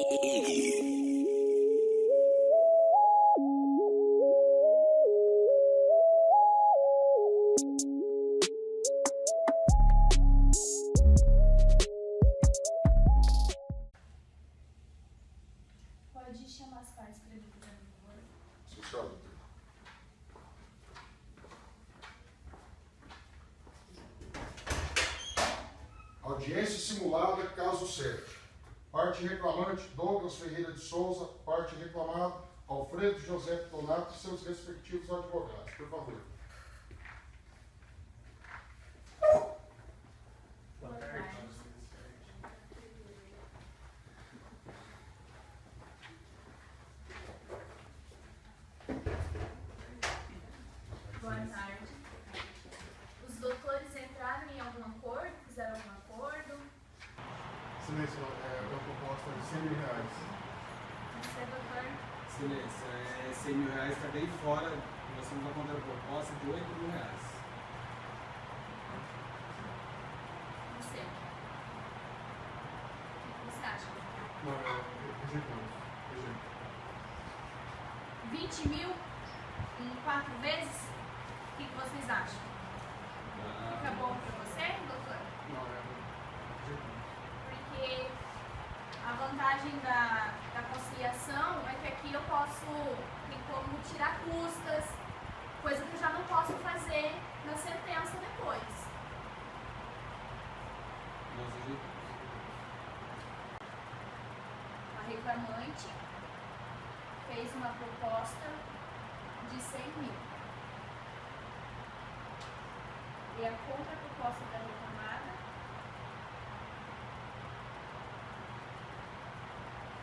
Pode chamar as partes para mim, por favor. Sim, senhora. Audiência simulada, caso 7. Parte reclamante, Douglas Ferreira de Souza. Parte reclamada, Alfredo José Donato e seus respectivos advogados. Por favor. Boa tarde. Boa tarde. Os doutores entraram em algum acordo? Fizeram algum acordo? Silêncio, é uma proposta de 100 mil reais. Você, doutor? Silêncio, 100 mil reais está bem fora. Nós temos uma contraproposta de 8 mil reais. Você. O que você acha? Não, rejeitamos. Rejeito. 20 mil em 4 vezes? O que vocês acham? Fica bom para você, doutor? Não, rejeitamos. Porque a vantagem da conciliação é que aqui eu posso, tem como tirar custas, coisa que eu já não posso fazer na sentença depois. Nós rejeitamos. A reclamante fez uma proposta de 100 mil. E a contraproposta da reclamada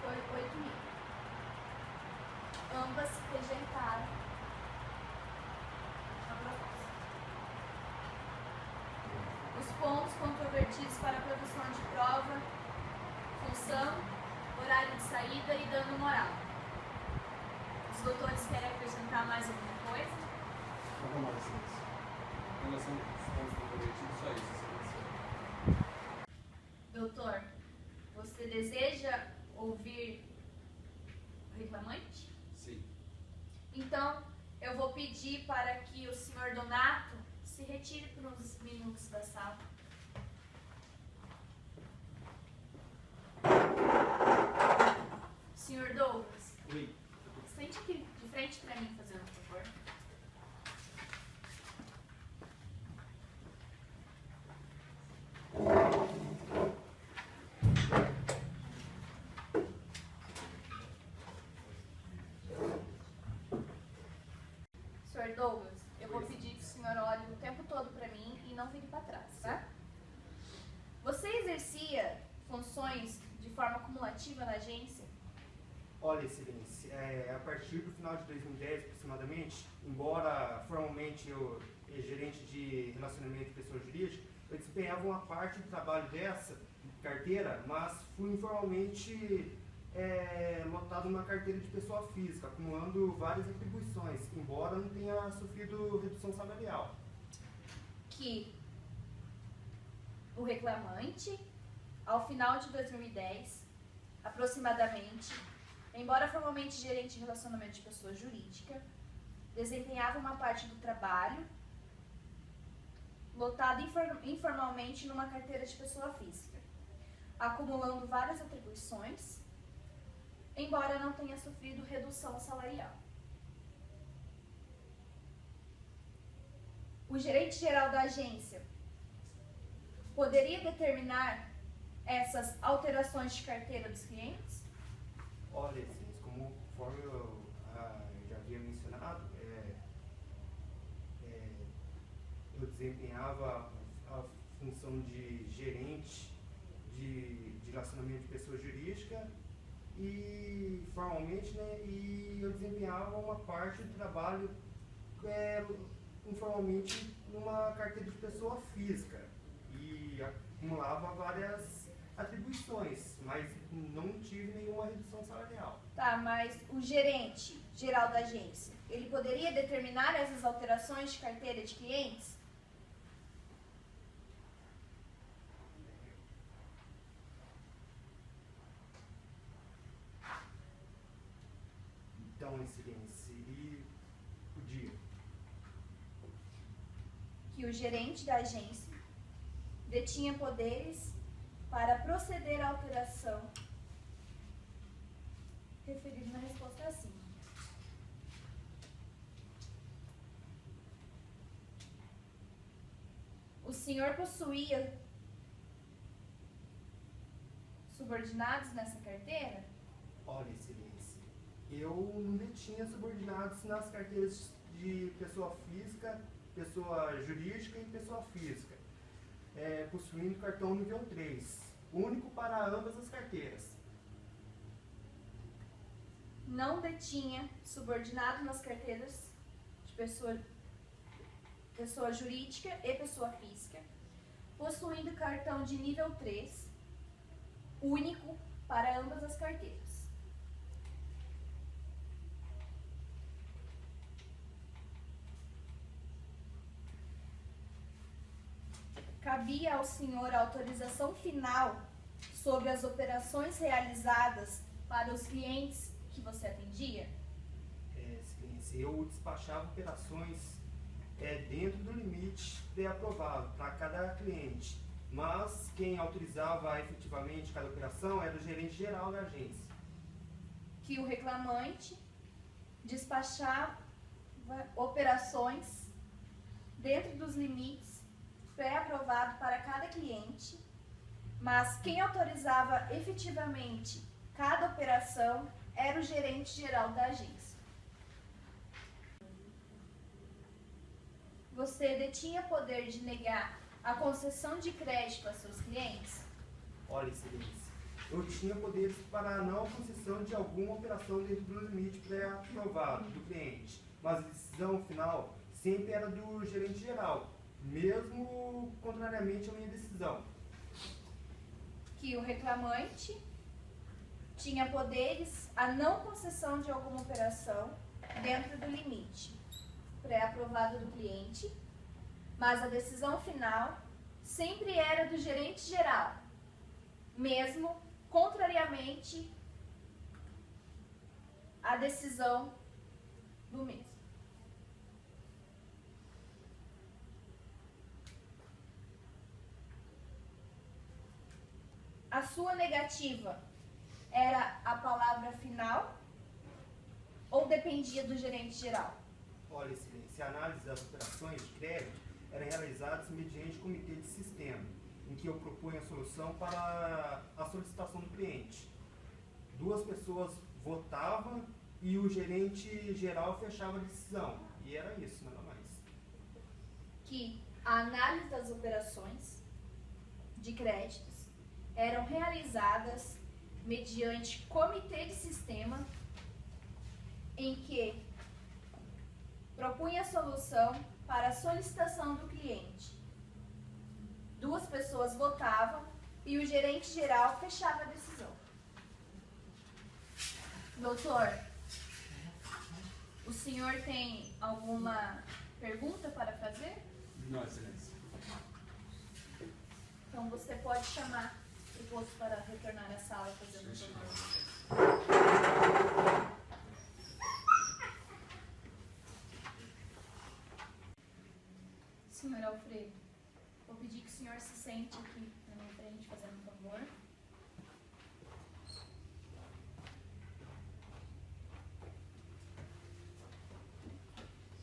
foi 8 mil. Ambas rejeitaram a proposta. Os pontos controvertidos para a produção de prova, função, horário de saída e dano moral. Os doutores querem acrescentar mais alguma coisa? Não mais, silêncio. Em relação aos pontos comprometidos, só isso, silêncio. Doutor, você deseja ouvir o reclamante? Sim. Então, eu vou pedir para que o senhor Donato se retire por uns minutos da sala. Senhor Douglas, Oi. sente aqui de frente para mim, fazendo um favor. Senhor Douglas, eu vou pedir que o senhor olhe o tempo todo para mim e não vire para trás, tá? Você exercia funções de forma cumulativa na agência? Olha, Excelência, a partir do final de 2010, aproximadamente, embora formalmente eu gerente de relacionamento de pessoa jurídica, eu desempenhava uma parte do trabalho dessa carteira, mas fui informalmente lotado numa carteira de pessoa física, acumulando várias atribuições, embora não tenha sofrido redução salarial. Que o reclamante, ao final de 2010, aproximadamente, embora formalmente gerente de relacionamento de pessoa jurídica, desempenhava uma parte do trabalho lotado informalmente numa carteira de pessoa física, acumulando várias atribuições, embora não tenha sofrido redução salarial. O gerente geral da agência poderia determinar essas alterações de carteira dos clientes? Olha, Excelência, conforme eu já havia mencionado, eu desempenhava a função de gerente de relacionamento de pessoa jurídica e formalmente, né, e eu desempenhava uma parte do trabalho informalmente numa carteira de pessoa física e acumulava várias atribuições, mas não tive nenhuma redução salarial. Tá, mas o gerente geral da agência, ele poderia determinar essas alterações de carteira de clientes? então, Excelência, e o dia? Que o gerente da agência detinha poderes para proceder à alteração referido na resposta acima. O senhor possuía subordinados nessa carteira? Olha, Excelência, eu não detinha subordinados nas carteiras de pessoa física, pessoa jurídica e pessoa física, possuindo cartão nível 3, único para ambas as carteiras. Não detinha subordinado nas carteiras de pessoa jurídica e pessoa física, possuindo cartão de nível 3, único para ambas as carteiras. Cabia ao senhor a autorização final sobre as operações realizadas para os clientes que você atendia? Excelência, eu despachava operações dentro do limite pré-aprovado para cada cliente, mas quem autorizava efetivamente cada operação era o gerente geral da agência. Que o reclamante despachava operações dentro dos limites pré-aprovado para cada cliente, mas quem autorizava efetivamente cada operação era o gerente geral da agência. Você detinha poder de negar a concessão de crédito a seus clientes? Olha, Excelência, eu tinha poderes para não concessão de alguma operação dentro do limite pré-aprovado do cliente, mas a decisão final sempre era do gerente geral, mesmo contrariamente à minha decisão. Que o reclamante tinha poderes a não concessão de alguma operação dentro do limite pré-aprovado do cliente, mas a decisão final sempre era do gerente geral, mesmo contrariamente à decisão do mesmo. A sua negativa era a palavra final ou dependia do gerente geral? Olha, Excelência, a análise das operações de crédito eram realizadas mediante comitê de sistema, em que eu propunha a solução para a solicitação do cliente. 2 pessoas votavam e o gerente geral fechava a decisão. E era isso, nada mais. Que a análise das operações de créditos eram realizadas mediante comitê de sistema, em que propunha a solução para a solicitação do cliente. 2 pessoas votavam e o gerente geral fechava a decisão. Doutor, o senhor tem alguma pergunta para fazer? Não, Excelência. Então você pode chamar o posto para retornar à sala fazendo o seu nome. Senhor Alfredo, vou pedir que o senhor se sente aqui na minha frente, fazendo um favor.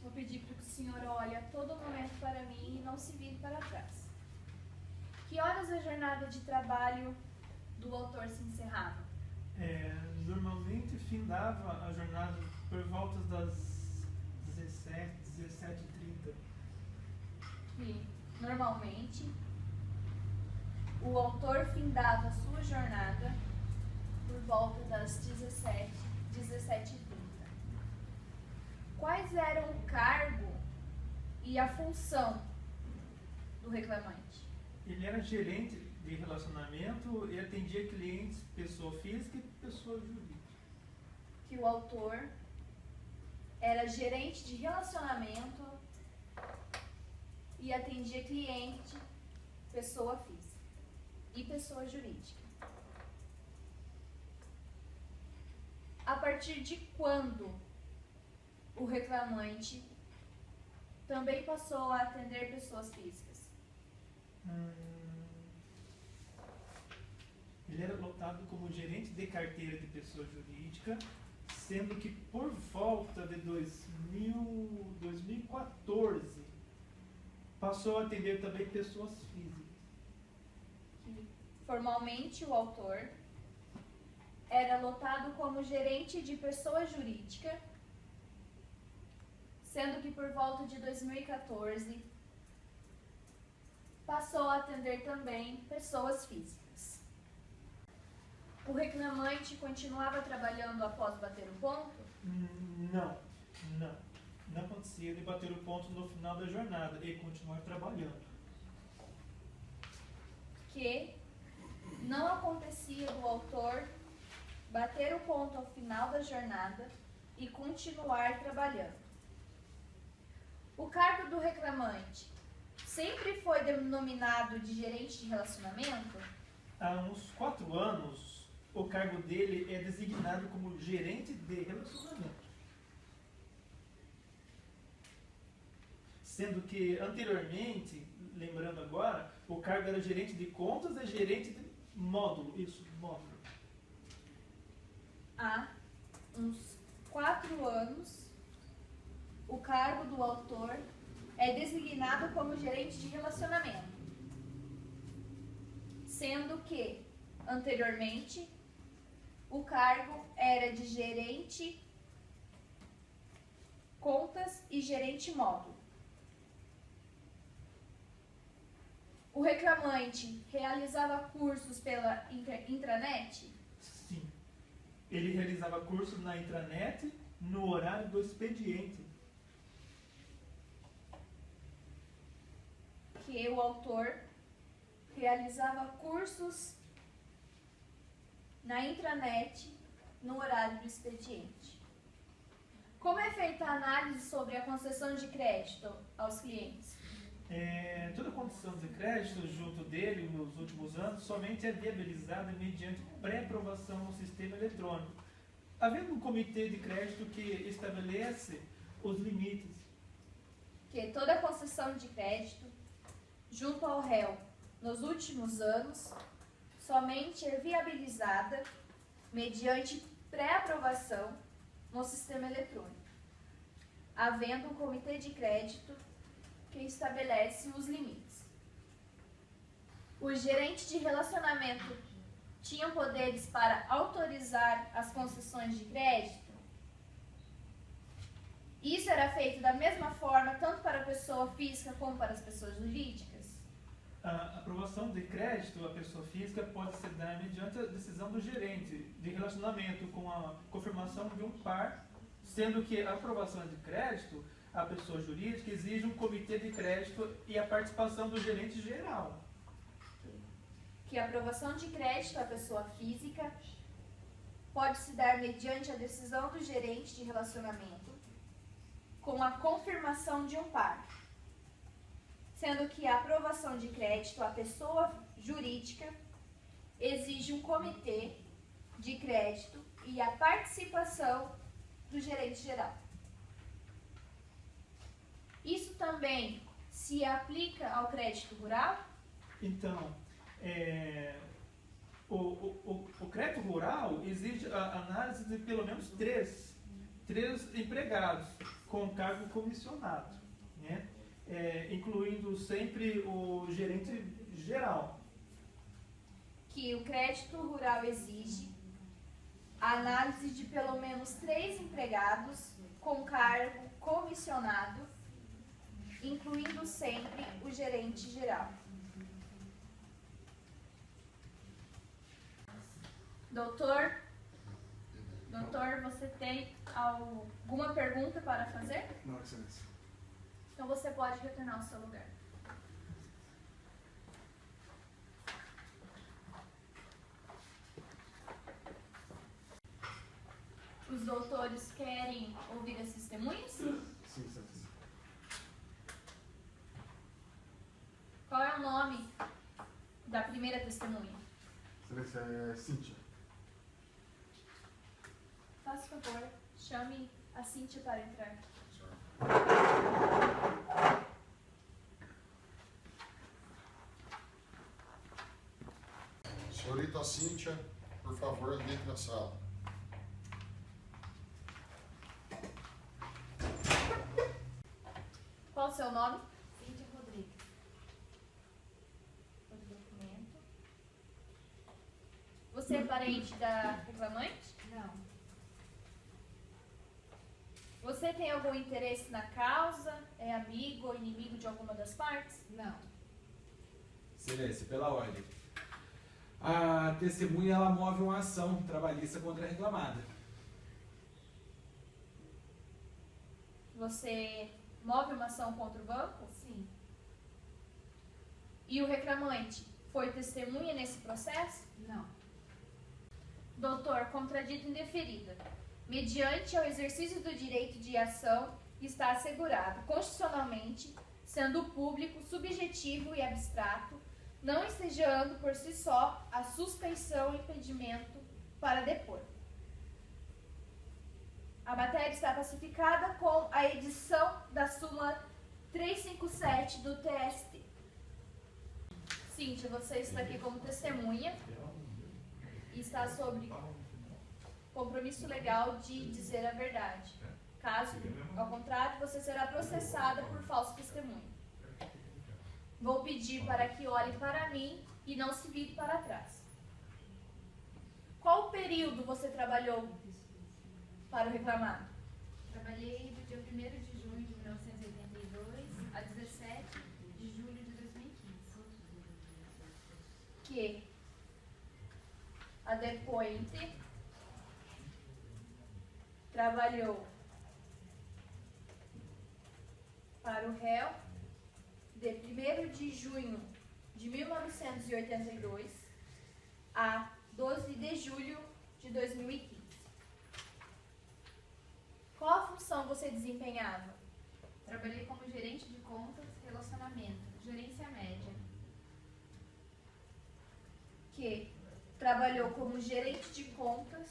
Vou pedir para que o senhor olhe a todo momento para mim e não se vire para trás. Que horas a jornada de trabalho do autor se encerrava? Normalmente findava a jornada por volta das 17h30. Que normalmente o autor findava sua jornada por volta das 17h30. Quais eram o cargo e a função do reclamante? Ele era gerente de relacionamento e atendia clientes, pessoa física e pessoa jurídica. Que o autor era gerente de relacionamento e atendia cliente, pessoa física e pessoa jurídica. A partir de quando o reclamante também passou a atender pessoas físicas? Ele era lotado como gerente de carteira de pessoa jurídica, sendo que por volta de 2014 passou a atender também pessoas físicas. Que formalmente o autor era lotado como gerente de pessoa jurídica, sendo que por volta de 2014 passou a atender também pessoas físicas. O reclamante continuava trabalhando após bater o ponto? Não. Não acontecia de bater o ponto no final da jornada e continuar trabalhando. Que não acontecia do autor bater o ponto ao final da jornada e continuar trabalhando. O cargo do reclamante sempre foi denominado de gerente de relacionamento? Há uns 4 anos, o cargo dele é designado como gerente de relacionamento. Sendo que, anteriormente, lembrando agora, o cargo era gerente de contas e gerente de módulo. Isso, módulo. Há uns 4 anos, o cargo do autor é designado como gerente de relacionamento, sendo que, anteriormente, o cargo era de gerente contas e gerente módulo. O reclamante realizava cursos pela intranet? Sim. Ele realizava cursos na intranet no horário do expediente. Que o autor realizava cursos na intranet no horário do expediente. Como é feita a análise sobre a concessão de crédito aos clientes? Toda a concessão de crédito junto dele nos últimos anos somente é viabilizada mediante pré-aprovação no sistema eletrônico, havendo um comitê de crédito que estabelece os limites. Que toda a concessão de crédito junto ao réu nos últimos anos somente é viabilizada mediante pré-aprovação no sistema eletrônico, havendo um comitê de crédito que estabelece os limites. Os gerentes de relacionamento tinham poderes para autorizar as concessões de crédito? Isso era feito da mesma forma tanto para a pessoa física como para as pessoas jurídicas? A aprovação de crédito à pessoa física pode ser dada mediante a decisão do gerente de relacionamento com a confirmação de um par, sendo que a aprovação de crédito à pessoa jurídica exige um comitê de crédito e a participação do gerente geral. Que a aprovação de crédito à pessoa física pode se dar mediante a decisão do gerente de relacionamento com a confirmação de um par, sendo que a aprovação de crédito à pessoa jurídica exige um comitê de crédito e a participação do gerente geral. Isso também se aplica ao crédito rural? Então, o crédito rural exige a análise de pelo menos três empregados com cargo comissionado, né? Incluindo sempre o gerente geral. Que o crédito rural exige a análise de pelo menos 3 empregados com cargo comissionado, incluindo sempre o gerente geral. Doutor, você tem alguma pergunta para fazer? Não, excelência. Então você pode retornar ao seu lugar. Os doutores querem ouvir as testemunhas? Sim, excelência. Qual é o nome da primeira testemunha? Excelência, é Cíntia. Faça favor, chame a Cíntia para entrar. Senhorita Cíntia, por favor, entre na sala. Qual o seu nome? Cíntia Rodrigues. Outro documento. Você é parente da reclamante? Não. Você tem algum interesse na causa? É amigo ou inimigo de alguma das partes? Não. Silêncio, pela ordem. A testemunha ela move uma ação trabalhista contra a reclamada. Você move uma ação contra o banco? Sim. E o reclamante foi testemunha nesse processo? Não. Doutor, contradito indeferida. Mediante ao exercício do direito de ação, está assegurado constitucionalmente, sendo público, subjetivo e abstrato, não ensejando por si só a suspeição ou impedimento para depor. A matéria está pacificada com a edição da súmula 357 do TST. Cíntia, você está aqui como testemunha e está sob compromisso legal de dizer a verdade. Caso, ao contrário, você será processada por falso testemunho. Vou pedir para que olhe para mim e não se vire para trás. Qual período você trabalhou para o reclamado? Trabalhei do dia 1º de junho de 1982 a 17 de julho de 2015. Que a depoente trabalhou para o réu de 1º de junho de 1982 a 12 de julho de 2015. Qual a função você desempenhava? Trabalhei como gerente de contas, relacionamento, gerência média. Que trabalhou como gerente de contas,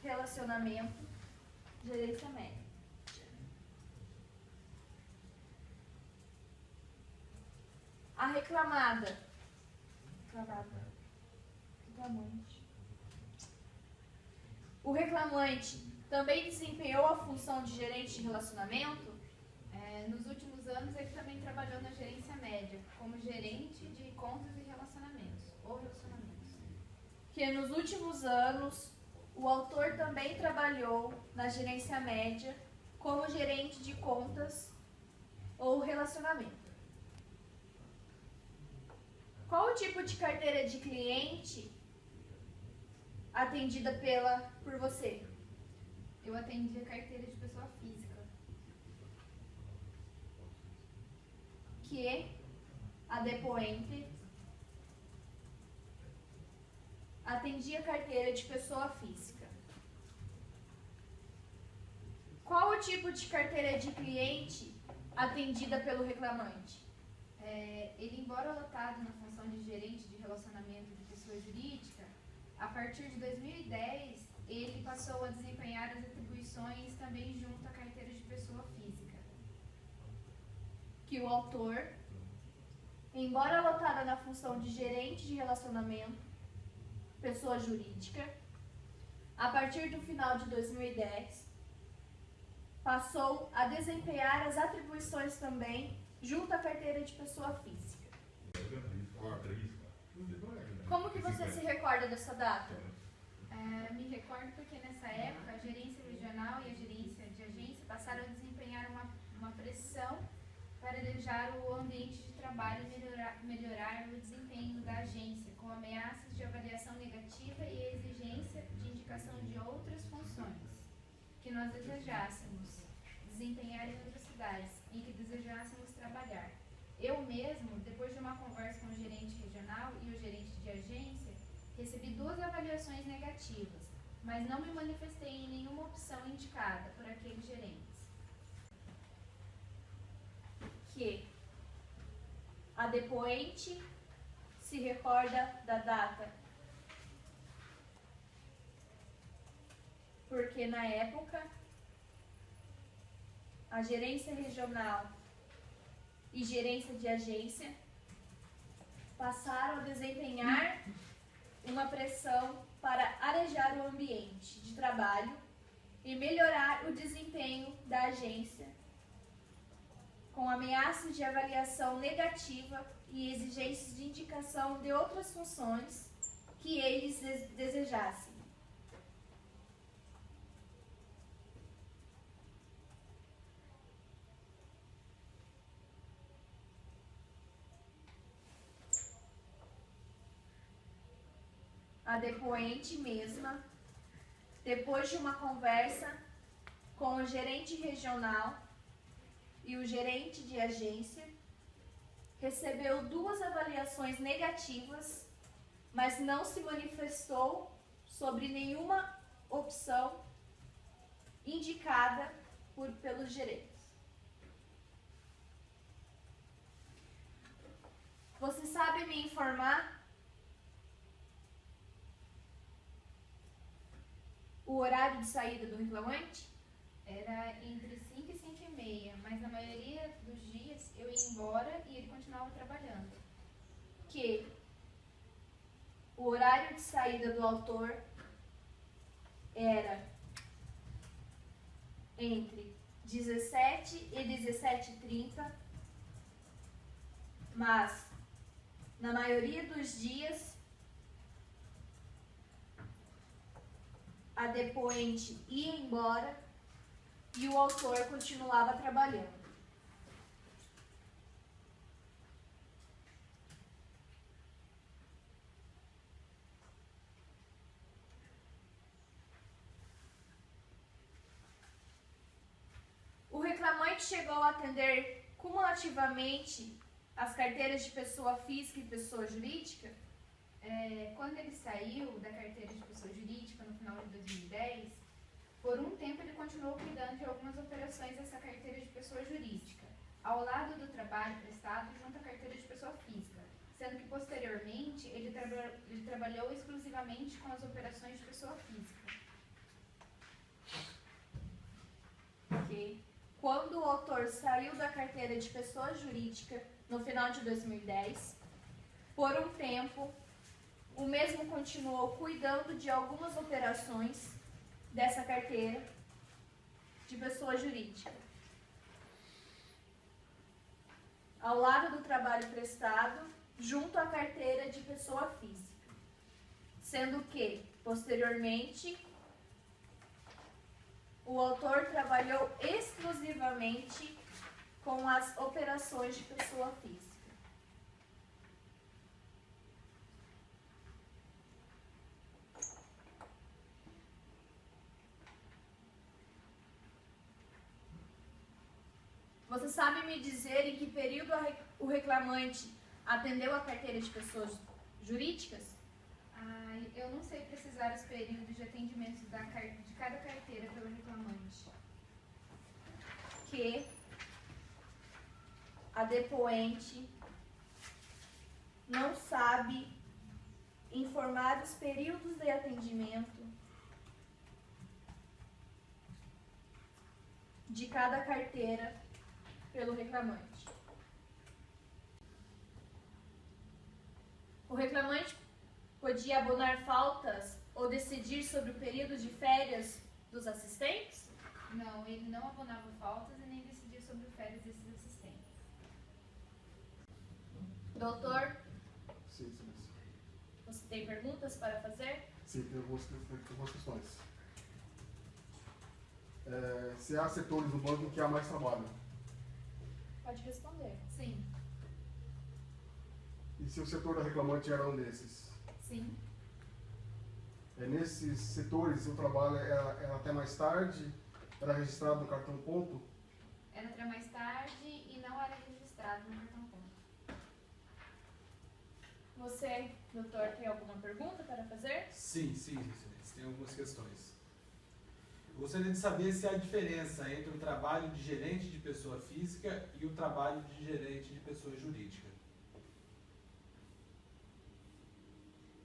relacionamento, gerência média. A reclamante. O reclamante também desempenhou a função de gerente de relacionamento? Nos últimos anos, ele também trabalhou na gerência média, como gerente de contas e relacionamentos, ou relacionamentos. Que nos últimos anos o autor também trabalhou na gerência média como gerente de contas ou relacionamento. Qual o tipo de carteira de cliente atendida por você? Eu atendi a carteira de pessoa física. Que a depoente atendia a carteira de pessoa física. Qual o tipo de carteira de cliente atendida pelo reclamante? Ele, embora lotado na função de gerente de relacionamento de pessoa jurídica, a partir de 2010, ele passou a desempenhar as atribuições também junto à carteira de pessoa física. Que o autor, embora lotada na função de gerente de relacionamento, pessoa jurídica, a partir do final de 2010, passou a desempenhar as atribuições também junto à carteira de pessoa física. Como que você se recorda dessa data? Me recordo porque nessa época a gerência regional e a gerência de agência passaram a desempenhar uma pressão para elejar o ambiente de trabalho e melhorar o desempenho da agência, com ameaças de avaliação negativa e a exigência de indicação de outras funções que nós desejássemos desempenhar em outras cidades, em que desejássemos trabalhar. Eu mesmo, depois de uma conversa com o gerente regional e o gerente de agência, recebi 2 avaliações negativas, mas não me manifestei em nenhuma opção indicada por aqueles gerentes. Que a depoente se recorda da data porque na época a gerência regional e gerência de agência passaram a desempenhar uma pressão para arejar o ambiente de trabalho e melhorar o desempenho da agência, com ameaças de avaliação negativa e exigências de indicação de outras funções que eles desejassem. A depoente mesma, depois de uma conversa com o gerente regional e o gerente de agência, recebeu 2 avaliações negativas, mas não se manifestou sobre nenhuma opção indicada pelos gerentes. Você sabe me informar o horário de saída do reclamante? Era entre 5 e 5 e meia, mas na maioria dos dias eu ia embora e ele continuava trabalhando. Que o horário de saída do autor era entre 17 e 17h30, mas na maioria dos dias a depoente ia embora e o autor continuava trabalhando. O reclamante chegou a atender cumulativamente as carteiras de pessoa física e pessoa jurídica? Quando ele saiu da carteira de pessoa jurídica no final de 2010, por um tempo ele continuou cuidando de algumas operações dessa carteira de pessoa jurídica, ao lado do trabalho prestado junto à carteira de pessoa física, sendo que posteriormente ele trabalhou exclusivamente com as operações de pessoa física. Ok. Quando o autor saiu da carteira de pessoa jurídica no final de 2010, por um tempo, o mesmo continuou cuidando de algumas operações dessa carteira de pessoa jurídica, ao lado do trabalho prestado, junto à carteira de pessoa física, sendo que, posteriormente, o autor trabalhou exclusivamente com as operações de pessoa física. Você sabe me dizer em que período o reclamante atendeu a carteira de pessoas jurídicas? Eu não sei precisar os períodos de atendimento de cada carteira pelo reclamante. Que a depoente não sabe informar os períodos de atendimento de cada carteira pelo reclamante. O reclamante podia abonar faltas ou decidir sobre o período de férias dos assistentes? Não, ele não abonava faltas e nem decidia sobre férias desses assistentes. Doutor, Sim, excelência. você tem perguntas para fazer? Sim, tem algumas questões. Se há setores do banco em que há mais trabalho, Pode responder. Sim, e se o setor da reclamante era um desses? sim. Nesses setores o trabalho era até mais tarde, era registrado no cartão ponto? Era até mais tarde e não era registrado no cartão ponto. Você, doutor, tem alguma pergunta para fazer? Sim, excelência. Tem algumas questões. Eu gostaria de saber se há diferença entre o trabalho de gerente de pessoa física e o trabalho de gerente de pessoa jurídica.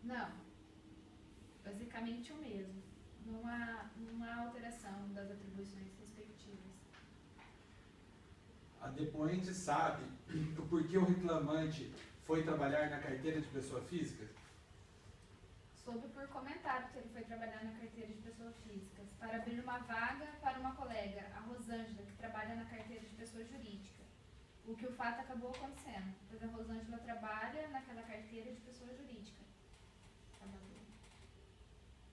Não. Basicamente o mesmo. Não há alteração das atribuições respectivas. A depoente sabe o porquê o reclamante foi trabalhar na carteira de pessoa física? Soube por comentário que ele foi trabalhar na carteira de pessoas físicas para abrir uma vaga para uma colega, a Rosângela, que trabalha na carteira de pessoa jurídica. O que o fato acabou acontecendo, pois a Rosângela trabalha naquela carteira de pessoa jurídica.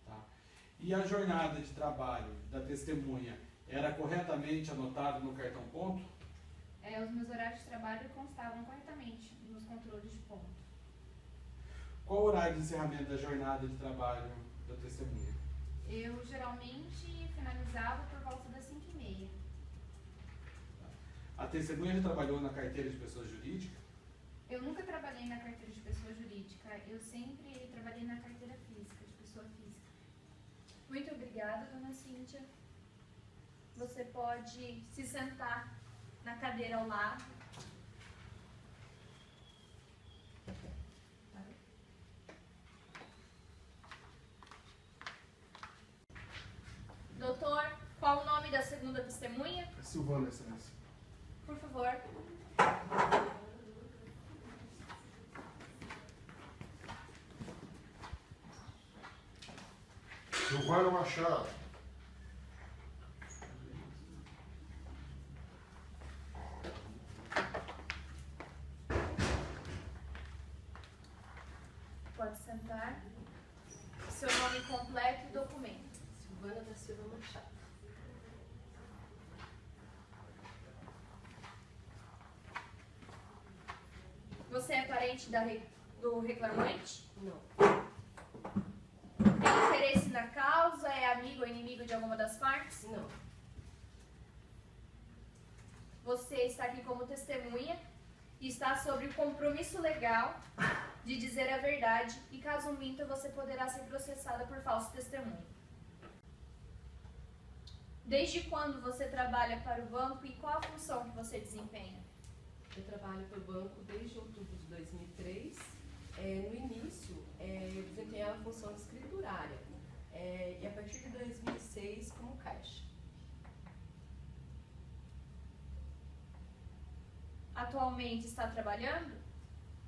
Tá. E a jornada de trabalho da testemunha era corretamente anotada no cartão ponto? Os meus horários de trabalho constavam corretamente nos controles de ponto. Qual o horário de encerramento da jornada de trabalho da testemunha? Eu geralmente finalizava por volta das 5h30. A testemunha já trabalhou na carteira de pessoa jurídica? Eu nunca trabalhei na carteira de pessoa jurídica, eu sempre trabalhei na carteira física, de pessoa física. Muito obrigada, dona Cíntia. Você pode se sentar na cadeira ao lado. Doutor, qual o nome da segunda testemunha? Silvana, excelência. Por favor. Silvana Machado. Pode sentar. Seu nome completo e documento. Silvana da Silva Machado. Você é parente do reclamante? Não. Tem interesse na causa? É amigo ou inimigo de alguma das partes? Não. Você está aqui como testemunha e está sob o compromisso legal de dizer a verdade e caso minta você poderá ser processada por falso testemunho. Desde quando você trabalha para o banco e qual a função que você desempenha? Eu trabalho para o banco desde outubro de 2003. No início, eu desempenhava a função de escriturária. E a partir de 2006, como caixa. Atualmente está trabalhando?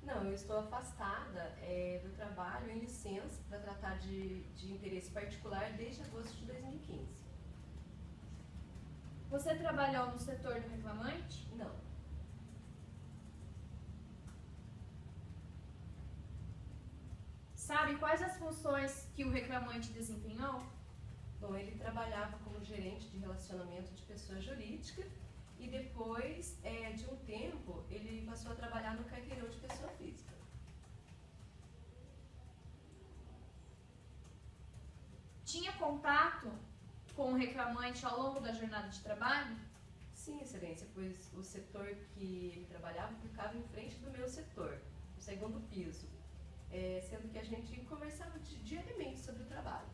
Não, eu estou afastada do trabalho em licença para tratar de interesse particular desde agosto de 2015. Você trabalhou no setor do reclamante? Não. Sabe quais as funções que o reclamante desempenhou? Bom, ele trabalhava como gerente de relacionamento de pessoa jurídica e depois de um tempo ele passou a trabalhar no carteirão de pessoa física. Tinha contato com o reclamante ao longo da jornada de trabalho? Sim, excelência, pois o setor que ele trabalhava ficava em frente do meu setor, no segundo piso, sendo que a gente conversava diariamente sobre o trabalho.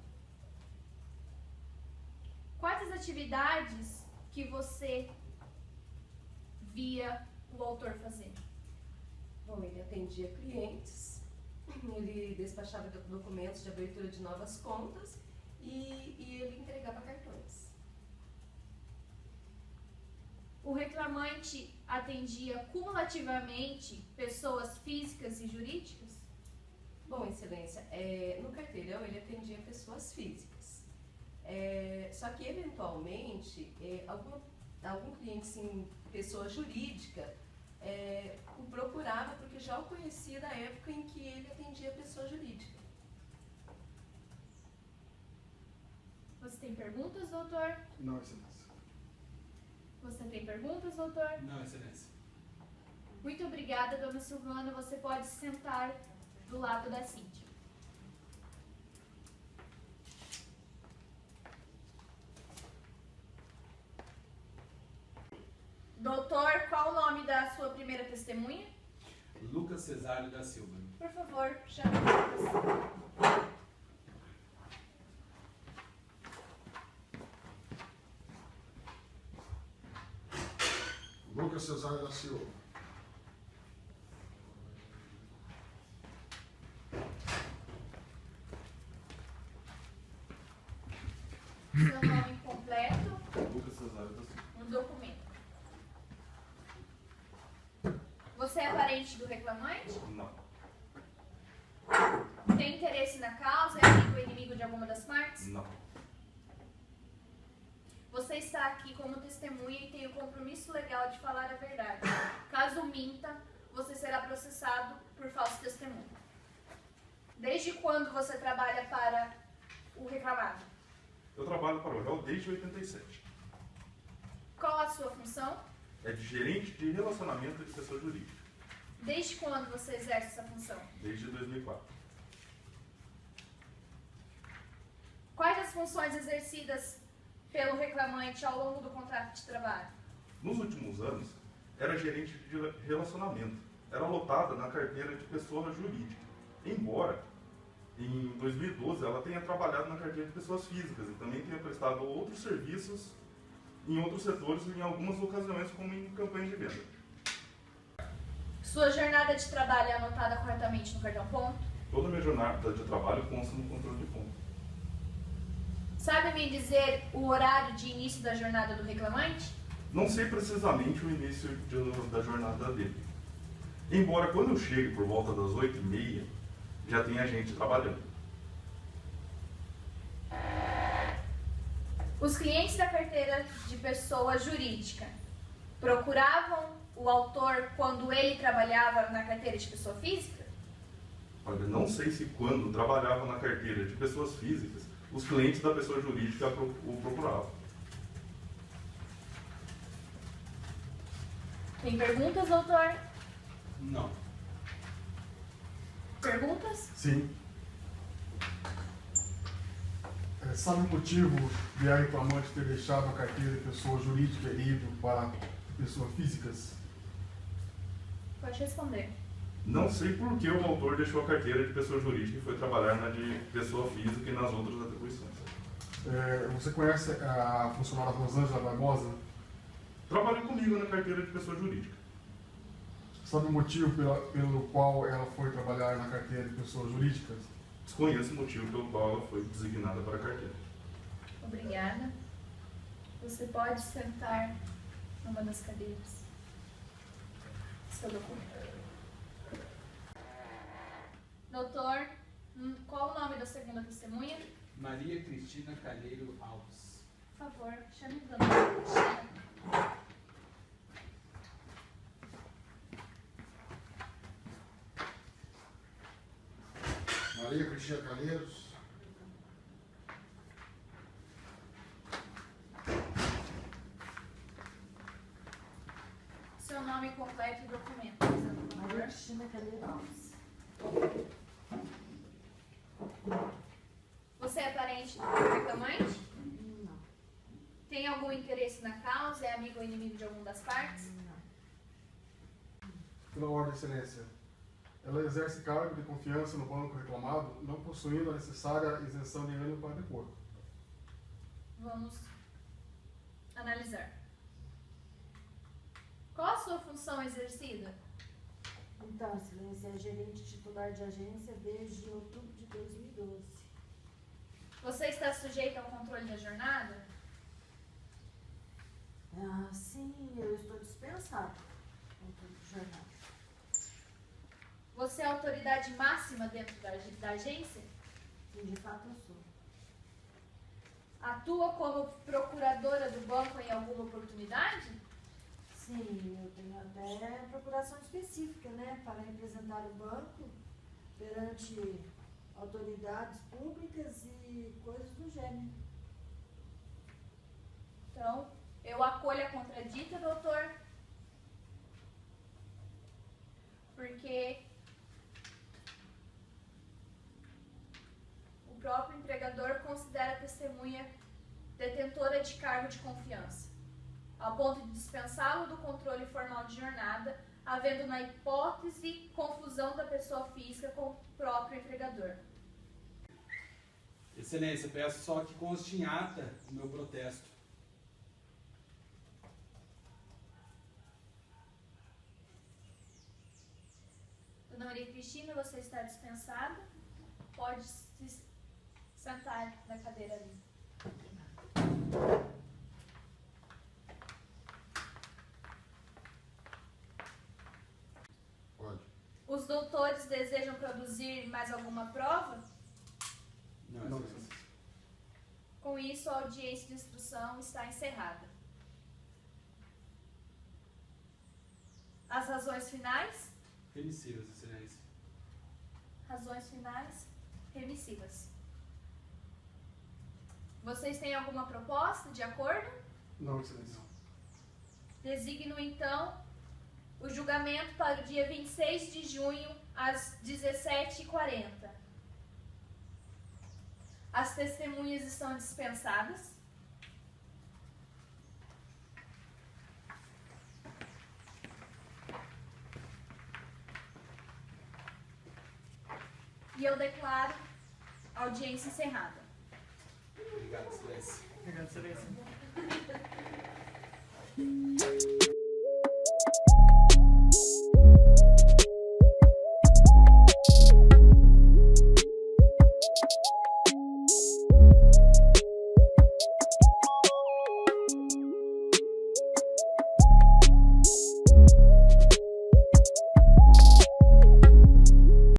Quais as atividades que você via o autor fazer? Bom, ele atendia clientes, ele despachava documentos de abertura de novas contas e ele entregava cartões. O reclamante atendia cumulativamente pessoas físicas e jurídicas? Bom, excelência, no carteirão ele atendia pessoas físicas. Só que, eventualmente, algum cliente, sim, pessoa jurídica, o procurava porque já o conhecia da época em que ele atendia pessoa jurídica. Você tem perguntas, doutor? Não, excelência. Você tem perguntas, doutor? Não, excelência. Muito obrigada, dona Silvana. Você pode se sentar do lado da Cíntia. Doutor, qual o nome da sua primeira testemunha? Lucas Cesário da Silva. Por favor, chame o Lucas. Lucas Cesário da Silva. Seu nome completo, Lucas Cesário da Silva. um documento. parente do reclamante? Não. Tem interesse na causa? É amigo ou inimigo de alguma das partes? Não. Você está aqui como testemunha e tem o compromisso legal de falar a verdade. Caso minta, você será processado por falso testemunho. Desde quando você trabalha para o reclamado? Eu trabalho para o réu desde 87. Qual a sua função? É de gerente de relacionamento de pessoa jurídica. Desde quando você exerce essa função? Desde 2004. Quais as funções exercidas pelo reclamante ao longo do contrato de trabalho? Nos últimos anos, era gerente de relacionamento. Era lotada na carteira de pessoa jurídica. Embora, em 2012, ela tenha trabalhado na carteira de pessoas físicas e também tenha prestado outros serviços em outros setores e em algumas ocasiões, como em campanhas de venda. Sua jornada de trabalho é anotada corretamente no cartão ponto? Toda a minha jornada de trabalho consta no controle de ponto. Sabe me dizer o horário de início da jornada do reclamante? Não sei precisamente o início da jornada dele. Embora quando eu chegue por volta das 8h30, já tenha gente trabalhando. Os clientes da carteira de pessoa jurídica procuravam o autor quando ele trabalhava na carteira de pessoa física? Olha, não sei se quando trabalhava na carteira de pessoas físicas, os clientes da pessoa jurídica o procuravam. Tem perguntas, doutor? Não. Perguntas? Sim. Sabe o motivo de a reclamante ter deixado a carteira de pessoa jurídica e ido para pessoas físicas? Pode responder. Não sei por que o autor deixou a carteira de pessoa jurídica e foi trabalhar na de pessoa física e nas outras atribuições. Você conhece a funcionária Rosângela Barbosa? Trabalhou comigo na carteira de pessoa jurídica. Sabe o motivo pelo qual ela foi trabalhar na carteira de pessoas jurídicas? Desconheço o motivo pelo qual ela foi designada para a carteira. Obrigada. Você pode sentar numa das cadeiras. Seu documento. Doutor, qual o nome da segunda testemunha? Maria Cristina Calheiro Alves. Por favor, chame a dona Cristina. Maria Cristina Calheiros. Seu nome completo e documento, por favor. Maria Cristina Calheiro Alves. Você é parente do reclamante? Não. Tem algum interesse na causa? É amigo ou inimigo de alguma das partes? Não. Pela ordem, excelência. Ela exerce cargo de confiança no banco reclamado, não possuindo a necessária isenção de ânimo para depor. Vamos analisar. Qual a sua função exercida? Então, excelência, é gerente titular de agência desde outubro de 2012. Você está sujeito ao controle da jornada? Ah, sim, eu estou dispensado com todo o jornal. Você é a autoridade máxima dentro da agência? Sim, de fato eu sou. Atua como procuradora do banco em alguma oportunidade? Sim, eu tenho até procuração específica, né, para representar o banco perante autoridades públicas e coisas do gênero. Então, eu acolho a contradita, doutor, porque o próprio empregador considera a testemunha detentora de cargo de confiança, ao ponto de dispensá-lo do controle formal de jornada, havendo na hipótese confusão da pessoa física com o próprio empregador. Excelência, peço só que conste em ata o meu protesto. Dona Maria Cristina, você está dispensada. Pode se sentar na cadeira ali. Olha, doutores desejam produzir mais alguma prova? Não, Não, excelência. Com isso, a audiência de instrução está encerrada. As razões finais? Remissivas, excelência. Razões finais remissivas. Vocês têm alguma proposta de acordo? Não, excelência. Designo, então, o julgamento para o dia 26 de junho, às 17h40. As testemunhas estão dispensadas. E eu declaro a audiência encerrada. Obrigado, excelência. Obrigado, excelência.